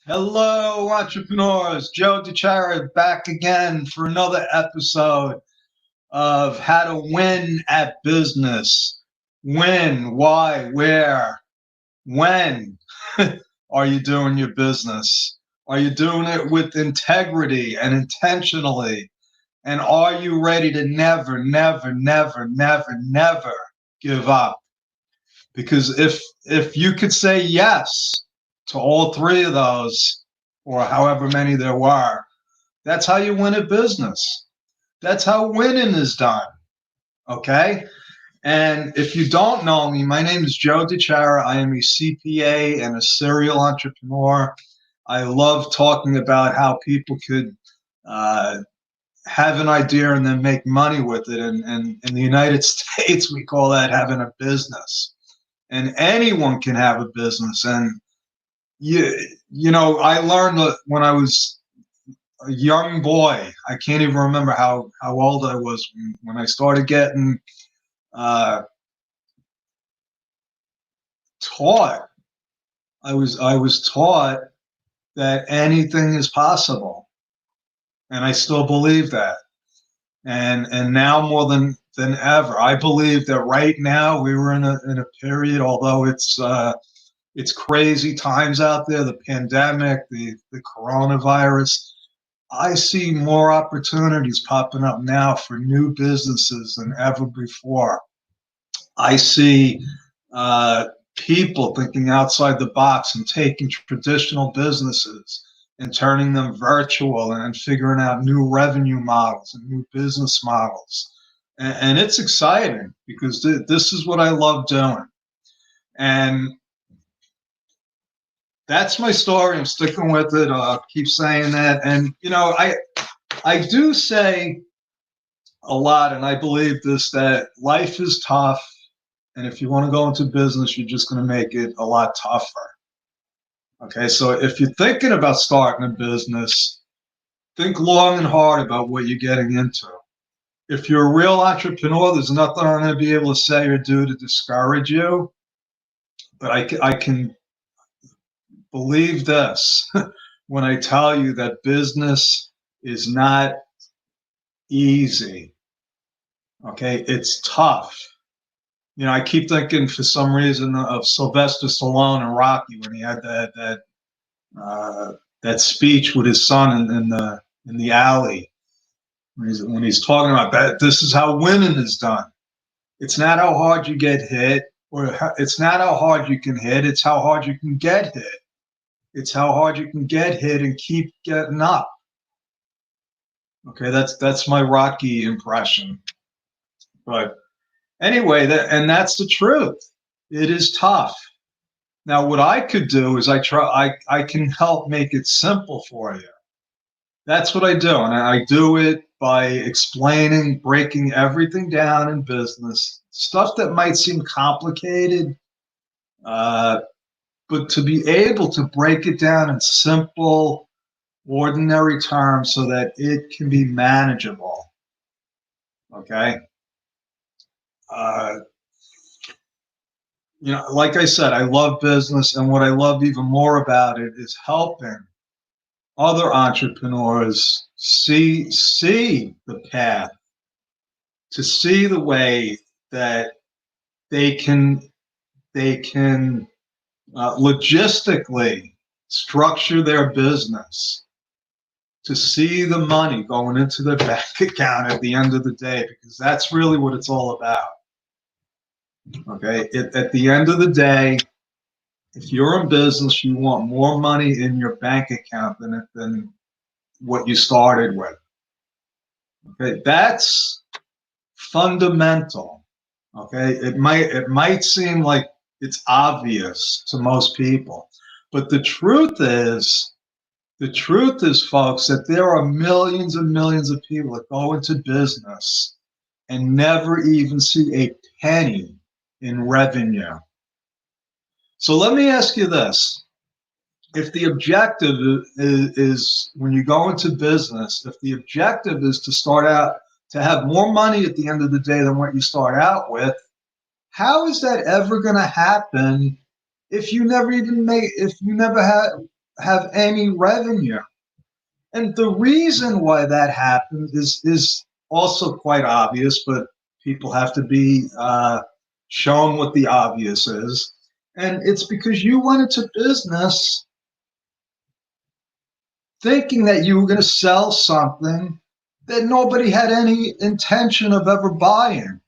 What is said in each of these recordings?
Hello, entrepreneurs. Joe DiChiara back again for another episode of How to Win at Business. When, why, where, when are you doing your business? Are you doing it with integrity and intentionally? And are you ready to never, never, never, never, never give up? Because if you could say yes to all three of those, or however many there were, that's how you win a business. That's how winning is done. Okay. And if you don't know me, my name is Joe DiChiara. I am a CPA and a serial entrepreneur. I love talking about how people could uh, have an idea and then make money with it. And in the United States, we call that having a business. And anyone can have a business. And I learned that when I was a young boy. I can't even remember how old I was when I started getting uh, taught. I was taught that anything is possible, and I still believe that. And now more than ever, I believe that right now we were in a period, although it's crazy times out there, the pandemic, the coronavirus. I see more opportunities popping up now for new businesses than ever before. I see uh, people thinking outside the box and taking traditional businesses and turning them virtual and figuring out new revenue models and new business models. And it's exciting because this is what I love doing. And that's my story. I'm sticking with it. I'll keep saying that. And, I do say a lot, and I believe this, that life is tough. And if you want to go into business, you're just going to make it a lot tougher. Okay. So if you're thinking about starting a business, think long and hard about what you're getting into. If you're a real entrepreneur, there's nothing I'm going to be able to say or do to discourage you. But I can believe this when I tell you that business is not easy. Okay. It's tough. I keep thinking for some reason of Sylvester Stallone and Rocky when he had uh, that speech with his son in the alley when he's talking about that. This is how winning is done. It's not how hard you get hit, or it's not how hard you can hit. It's how hard you can get hit. It's how hard you can get hit and keep getting up. Okay, that's my Rocky impression. But anyway, that's the truth. It is tough. Now, what I could do is I can help make it simple for you. That's what I do. And I do it by explaining, breaking everything down in business, stuff that might seem complicated, uh, but to be able to break it down in simple, ordinary terms so that it can be manageable. Okay. Uh, like I said, I love business. And what I love even more about it is helping other entrepreneurs see the path, to see the way that they can logistically structure their business, to see the money going into their bank account at the end of the day, because that's really what it's all about. Okay, at the end of the day, if you're in business, you want more money in your bank account than what you started with. Okay, that's fundamental. Okay, it might seem like it's obvious to most people, but the truth is, folks, that there are millions and millions of people that go into business and never even see a penny in revenue. So let me ask you this. If the objective is when you go into business, if the objective is to start out to have more money at the end of the day than what you start out with, how is that ever going to happen if you never have any revenue? And the reason why that happens is also quite obvious, but people have to be shown what the obvious is. And it's because you went into business thinking that you were going to sell something that nobody had any intention of ever buying.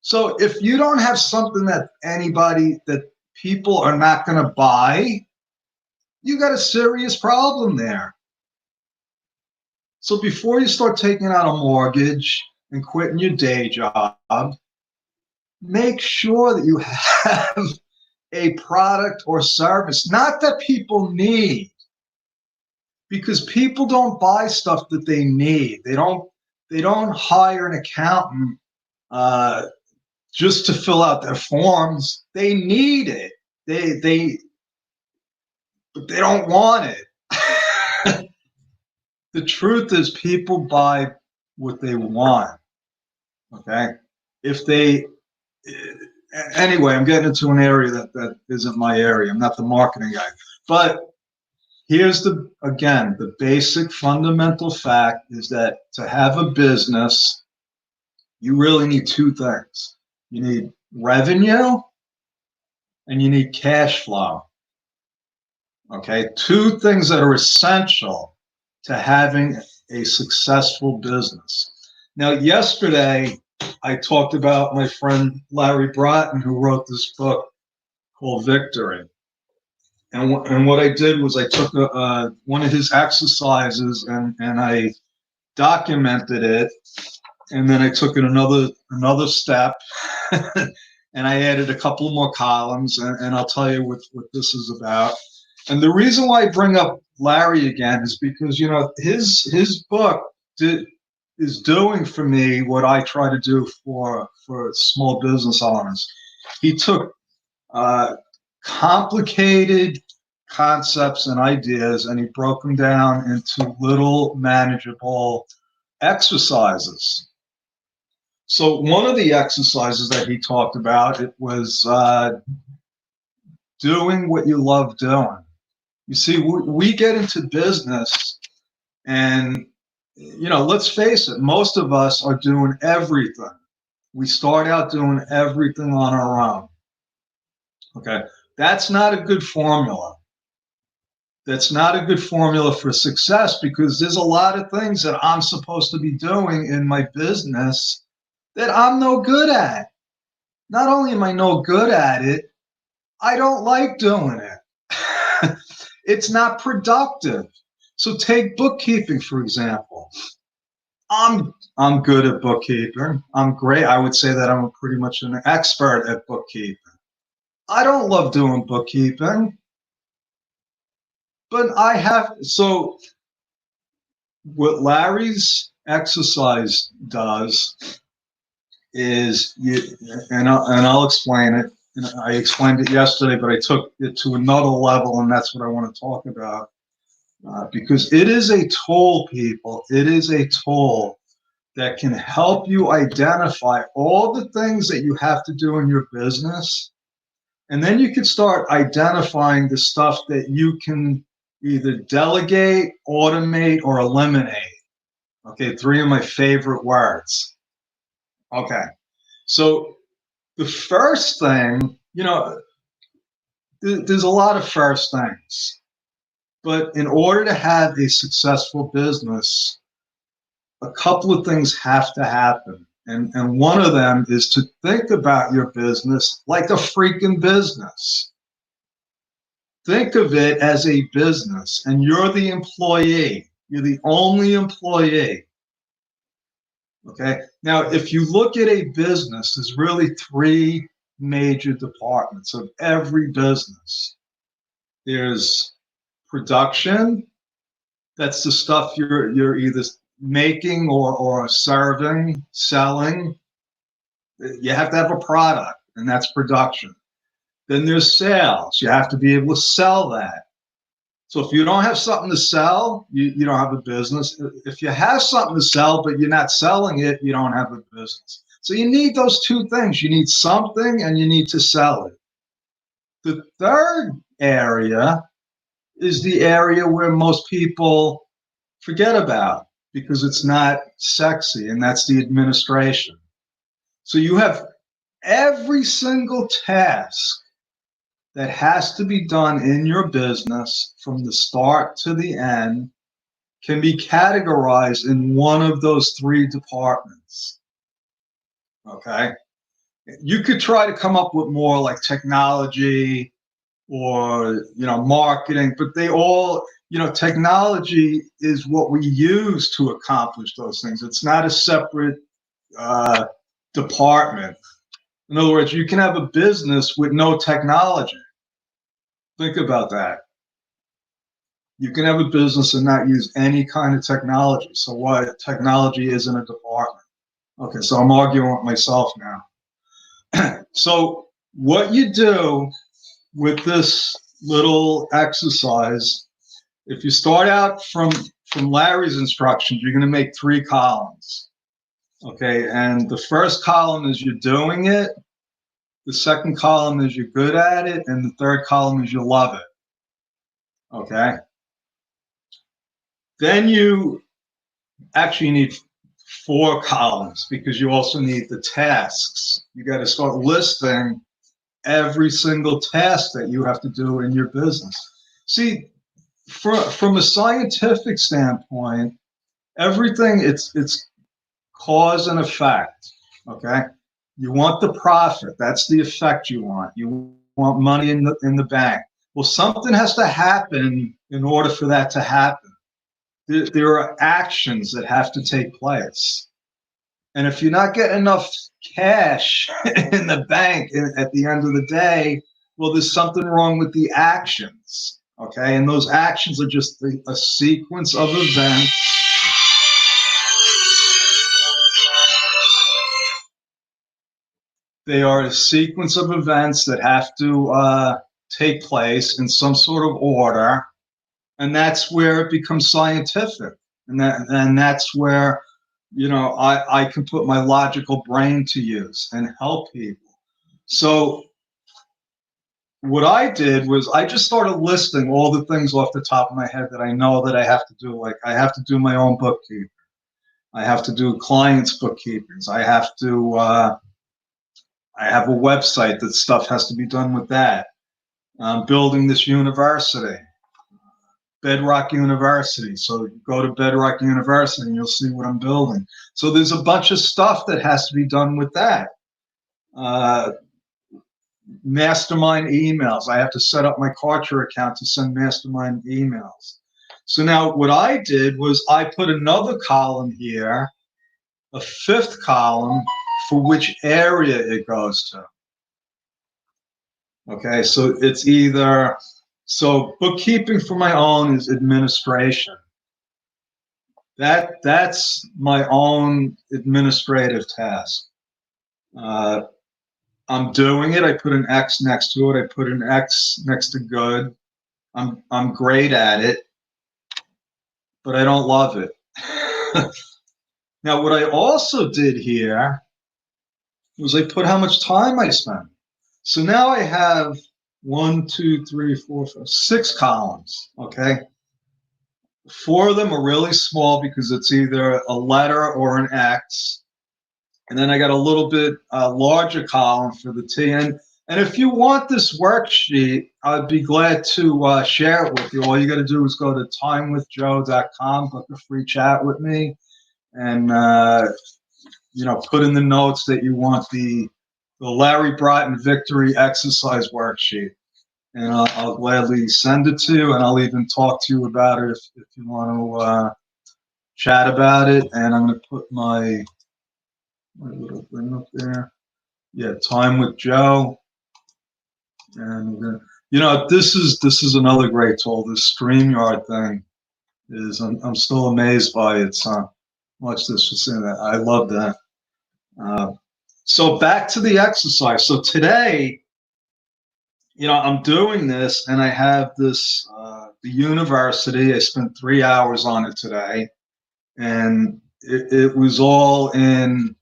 So if you don't have something that people are not going to buy, you got a serious problem there. So before you start taking out a mortgage and quitting your day job, make sure that you have a product or service, not that people need, because people don't buy stuff that they need. They don't hire an accountant just to fill out their forms. They need it. But they don't want it. The truth is, people buy what they want. Okay, if they anyway, I'm getting into an area that isn't my area. I'm not the marketing guy, but here's the basic fundamental fact is that to have a business, you really need two things. You need revenue and you need cash flow. Okay, two things that are essential to having a successful business. Now, yesterday, I talked about my friend Larry Bratton, who wrote this book called Victory. And what I did was I took one of his exercises and I documented it, and then I took it another step, and I added a couple more columns, and I'll tell you what this is about. And the reason why I bring up Larry again is because his book is doing for me what I try to do for small business owners. He took complicated concepts and ideas and he broke them down into little manageable exercises. So one of the exercises that he talked about, it was doing what you love doing. You see, we get into business and, let's face it, most of us are doing everything. We start out doing everything on our own. Okay. That's not a good formula. That's not a good formula for success because there's a lot of things that I'm supposed to be doing in my business that I'm no good at. Not only am I no good at it, I don't like doing it. It's not productive. So take bookkeeping, for example. I'm good at bookkeeping. I'm great. I would say that I'm pretty much an expert at bookkeeping. I don't love doing bookkeeping, but so what Larry's exercise does is and I'll explain it. And I explained it yesterday, but I took it to another level, and that's what I want to talk about. Because it is a tool, people. It is a tool that can help you identify all the things that you have to do in your business. And then you can start identifying the stuff that you can either delegate, automate, or eliminate. Okay, three of my favorite words. Okay, so the first thing, there's a lot of first things. But in order to have a successful business, a couple of things have to happen. And one of them is to think about your business like a freaking business. Think of it as a business, and you're the employee. You're the only employee. Okay? Now, if you look at a business, there's really three major departments of every business. There's production. That's the stuff you're either making or serving, selling. You have to have a product, and that's production. Then there's sales. You have to be able to sell that. So if you don't have something to sell, you don't have a business. If you have something to sell, but you're not selling it, you don't have a business. So you need those two things. You need something and you need to sell it. The third area is the area where most people forget about because it's not sexy, and that's the administration. So you have every single task that has to be done in your business from the start to the end can be categorized in one of those three departments. Okay. You could try to come up with more like technology or, marketing, but they all, technology is what we use to accomplish those things. It's not a separate department. In other words, you can have a business with no technology. Think about that. You can have a business and not use any kind of technology. So what? Technology isn't a department. Okay, so I'm arguing with myself now. So what you do with this little exercise, if you start out from Larry's instructions, you're going to make 3 columns. Okay, and the first column is you're doing it. The second column is you're good at it, and the third column is you love it. Okay. Then you actually need 4 columns because you also need the tasks. You got to start listing every single task that you have to do in your business. See, from a scientific standpoint, everything it's cause and effect. Okay, you want the profit. That's the effect you want. You want money in the bank. Well, something has to happen in order for that to happen. There are actions that have to take place. And if you're not getting enough cash in the bank at the end of the day, well, there's something wrong with the actions. Okay. And those actions are just a sequence of events. They are a sequence of events that have to take place in some sort of order. And that's where it becomes scientific. And that's where, I can put my logical brain to use and help people. So what I did was I just started listing all the things off the top of my head that I know that I have to do. Like I have to do my own bookkeeping. I have to do clients' bookkeepings. I have a website that stuff has to be done with that. I'm building this university. Bedrock University. So go to Bedrock University and you'll see what I'm building. So there's a bunch of stuff that has to be done with that. Mastermind emails. I have to set up my Kartra account to send mastermind emails. So now what I did was I put another column here, a 5th column for which area it goes to. Okay, so it's either, so bookkeeping for my own is administration. That's my own administrative task. I'm doing it. I put an X next to it. I put an X next to good. I'm great at it, but I don't love it. Now, what I also did here was I put how much time I spent. So now I have 1, 2, 3, 4, 5, 6 columns. Okay. 4 of them are really small because it's either a letter or an X. And then I got a little bit larger column for the T. And if you want this worksheet, I'd be glad to share it with you. All you got to do is go to timewithjoe.com, book a free chat with me, and put in the notes that you want the Larry Broughton Victory Exercise Worksheet. And I'll gladly send it to you, and I'll even talk to you about it if you want to chat about it. And I'm going to put my little thing up there. Yeah, Time with Joe. And this is another great tool. This StreamYard thing is I'm still amazed by it. So watch this. Just saying that I love that. So back to the exercise. So today, I'm doing this, and I have this the university. I spent 3 hours on it today, and it was all in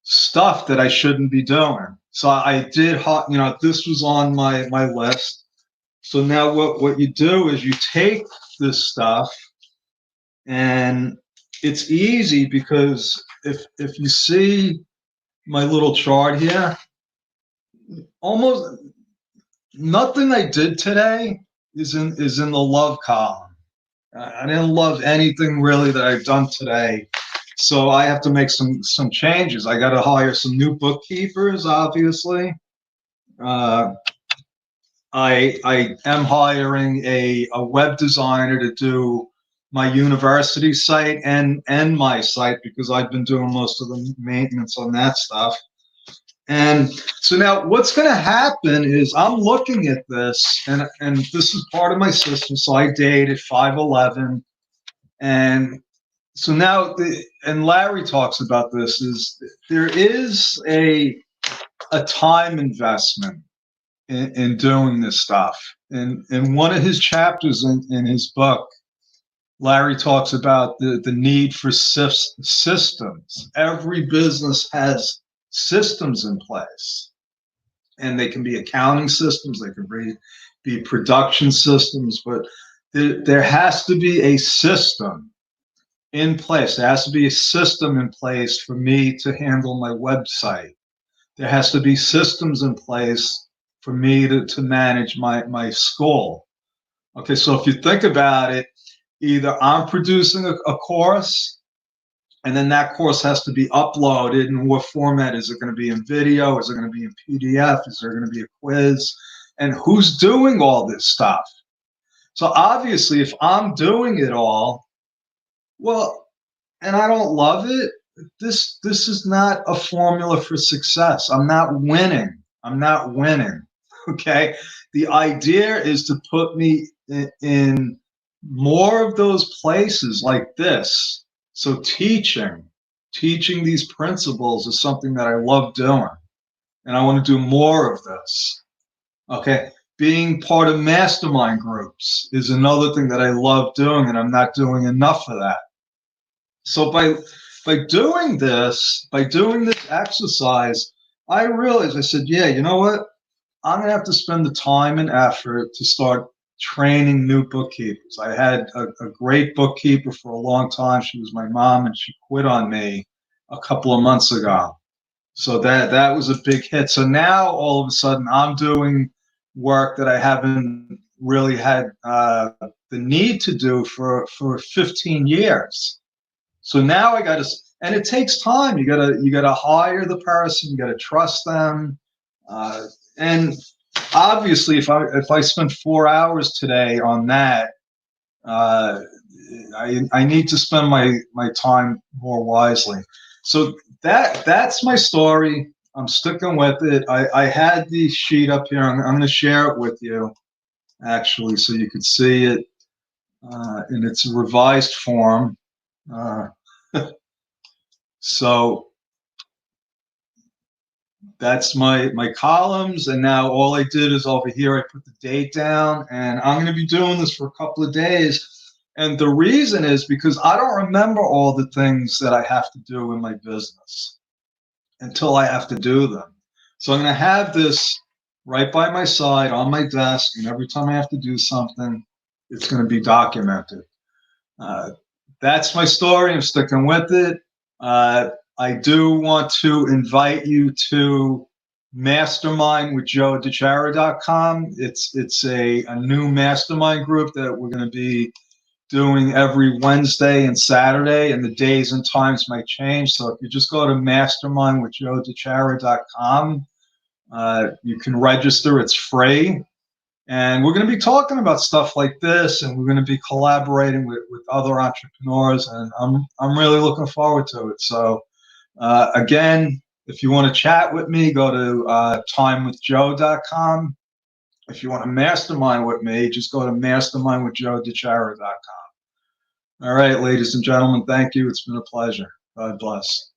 stuff that I shouldn't be doing. So I did, this was on my list. So now what you do is you take this stuff, and it's easy because if you see my little chart here, almost nothing I did today is in the love column. I didn't love anything really that I've done today. So I have to make some changes. I got to hire some new bookkeepers, obviously. Uh, I am hiring a web designer to do my university site and my site, because I've been doing most of the maintenance on that stuff. And so now what's going to happen is I'm looking at this, and this is part of my system. So I dated 5/11, and so now and Larry talks about this, is there is a time investment in doing this stuff. In one of his chapters in his book, Larry talks about the need for systems. Every business has systems in place, and they can be accounting systems, they can be production systems, but there has to be a system in place. There has to be a system in place for me to handle my website. There has to be systems in place for me to manage my school. Okay, so if you think about it, either I'm producing a course, and then that course has to be uploaded. In what format? Is it going to be in video? Is it going to be in PDF? Is there going to be a quiz? And who's doing all this stuff? So obviously, if I'm doing it all, well, and I don't love it, this is not a formula for success. I'm not winning. I'm not winning. Okay. The idea is to put me in more of those places like this. So teaching these principles is something that I love doing, and I want to do more of this. Okay. Being part of mastermind groups is another thing that I love doing, and I'm not doing enough of that. So by doing this exercise, I realized, I said, yeah, you know what? I'm gonna have to spend the time and effort to start training new bookkeepers. I had a great bookkeeper for a long time. She was my mom, and she quit on me a couple of months ago. So that was a big hit. So now all of a sudden I'm doing work that I haven't really had the need to do for 15 years. So now I got to, and it takes time. You gotta hire the person. You got to trust them, and obviously, if I spend 4 hours today on that, uh, I need to spend my time more wisely. So that's my story. I'm sticking with it. I had the sheet up here. I'm going to share it with you, actually, so you could see it in its revised form. Uh, so that's my columns, and now all I did is over here I put the date down, and I'm going to be doing this for a couple of days. And the reason is because I don't remember all the things that I have to do in my business until I have to do them. So I'm going to have this right by my side on my desk, and every time I have to do something, it's going to be documented. Uh, that's my story. I'm sticking with it. I do want to invite you to mastermindwithjoedechara.com. It's a new mastermind group that we're going to be doing every Wednesday and Saturday, and the days and times might change. So if you just go to mastermindwithjoedechara.com, you can register. It's free. And we're going to be talking about stuff like this, and we're going to be collaborating with other entrepreneurs, and I'm really looking forward to it. So again, if you want to chat with me, go to timewithjoe.com. If you want to mastermind with me, just go to mastermindwithjoedechara.com. All right, ladies and gentlemen, thank you. It's been a pleasure. God bless.